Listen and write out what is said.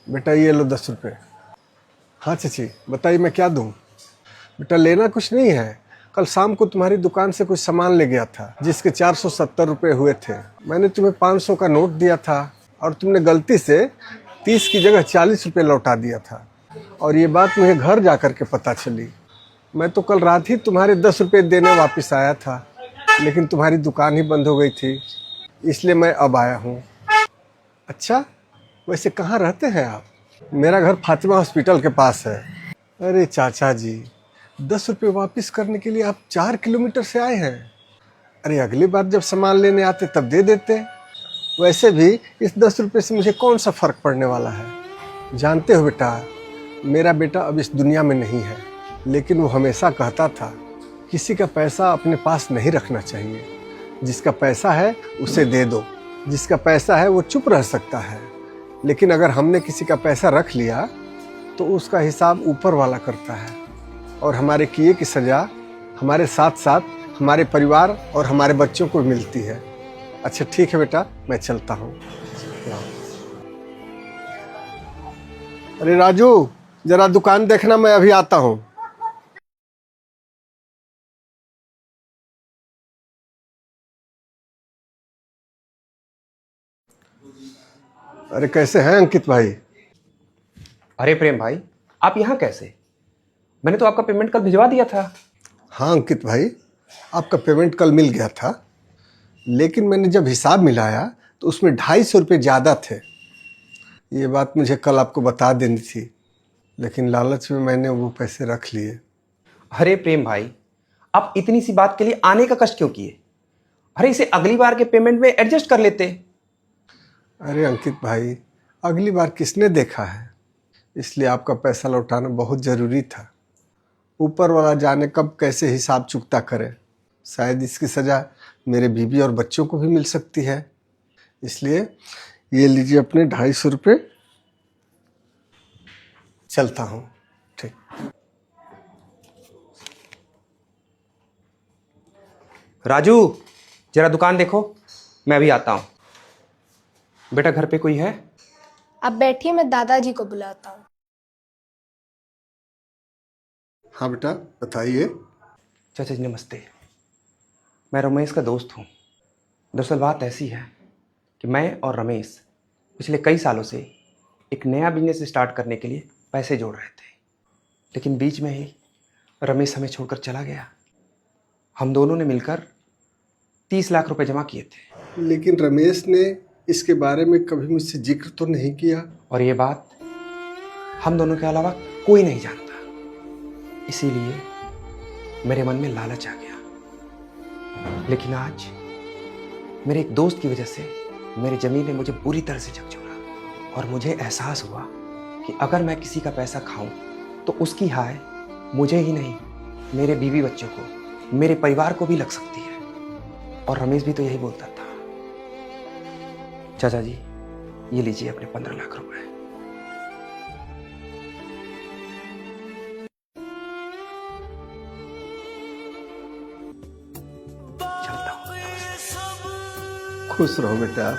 बेटा ये लो 10 रुपये। हाँ चाची बताइए मैं क्या दूँ। बेटा लेना कुछ नहीं है, कल शाम को तुम्हारी दुकान से कुछ सामान ले गया था जिसके 470 रुपये हुए थे। मैंने तुम्हें 500 का नोट दिया था और तुमने गलती से 30 की जगह 40 रुपये लौटा दिया था। और ये बात मुझे घर जा कर के पता चली। मैं तो कल रात ही तुम्हारे 10 रुपये देने वापस आया था, लेकिन तुम्हारी दुकान ही बंद हो गई थी, इसलिए मैं अब आया हूँ। अच्छा वैसे कहाँ रहते हैं आप? मेरा घर फातिमा हॉस्पिटल के पास है। अरे चाचा जी, 10 रुपये वापस करने के लिए आप 4 किलोमीटर से आए हैं। अरे अगली बार जब सामान लेने आते तब दे देते। वैसे भी इस 10 रुपये से मुझे कौन सा फ़र्क पड़ने वाला है। जानते हो बेटा, मेरा बेटा अब इस दुनिया में नहीं है, लेकिन वो हमेशा कहता था किसी का पैसा अपने पास नहीं रखना चाहिए। जिसका पैसा है उसे दे दो, जिसका पैसा है वो चुप रह सकता है, लेकिन अगर हमने किसी का पैसा रख लिया तो उसका हिसाब ऊपर वाला करता है और हमारे किए की सज़ा हमारे साथ साथ हमारे परिवार और हमारे बच्चों को मिलती है। अच्छा ठीक है बेटा, मैं चलता हूँ। अरे राजू, जरा दुकान देखना, मैं अभी आता हूँ। अरे कैसे हैं अंकित भाई? अरे प्रेम भाई, आप यहाँ कैसे? मैंने तो आपका पेमेंट कल भिजवा दिया था। हाँ अंकित भाई, आपका पेमेंट कल मिल गया था, लेकिन मैंने जब हिसाब मिलाया तो उसमें 250 रुपये ज़्यादा थे। ये बात मुझे कल आपको बता देनी थी, लेकिन लालच में मैंने वो पैसे रख लिए। अरे प्रेम भाई, आप इतनी सी बात के लिए आने का कष्ट क्यों किए? अरे इसे अगली बार के पेमेंट में एडजस्ट कर लेते। अरे अंकित भाई, अगली बार किसने देखा है, इसलिए आपका पैसा लौटाना बहुत ज़रूरी था। ऊपर वाला जाने कब कैसे हिसाब चुकता करे, शायद इसकी सज़ा मेरे बीवी और बच्चों को भी मिल सकती है। इसलिए ये लीजिए अपने 250 रुपये। चलता हूँ। ठीक। राजू, जरा दुकान देखो, मैं अभी आता हूँ। बेटा घर पे कोई है? आप बैठिए, मैं दादाजी को बुलाता हूँ। हाँ बेटा बताइए। चाचा जी नमस्ते, मैं रमेश का दोस्त हूँ। दरअसल बात ऐसी है कि मैं और रमेश पिछले कई सालों से एक नया बिजनेस स्टार्ट करने के लिए पैसे जोड़ रहे थे, लेकिन बीच में ही रमेश हमें छोड़कर चला गया। हम दोनों ने मिलकर 30 लाख रुपए जमा किए थे। लेकिन रमेश ने इसके बारे में कभी मुझसे जिक्र तो नहीं किया। और ये बात हम दोनों के अलावा कोई नहीं जानता, इसीलिए मेरे मन में लालच आ गया। लेकिन आज मेरे एक दोस्त की वजह से मेरी ज़मीन ने मुझे बुरी तरह से झकझोरा और मुझे एहसास हुआ कि अगर मैं किसी का पैसा खाऊं तो उसकी हाय मुझे ही नहीं, मेरे बीवी बच्चों को, मेरे परिवार को भी लग सकती है। और रमेश भी तो यही बोलता था। चाचा जी, ये लीजिए अपने 15 लाख रुपए। चलता हूँ। खुश रहो बेटा।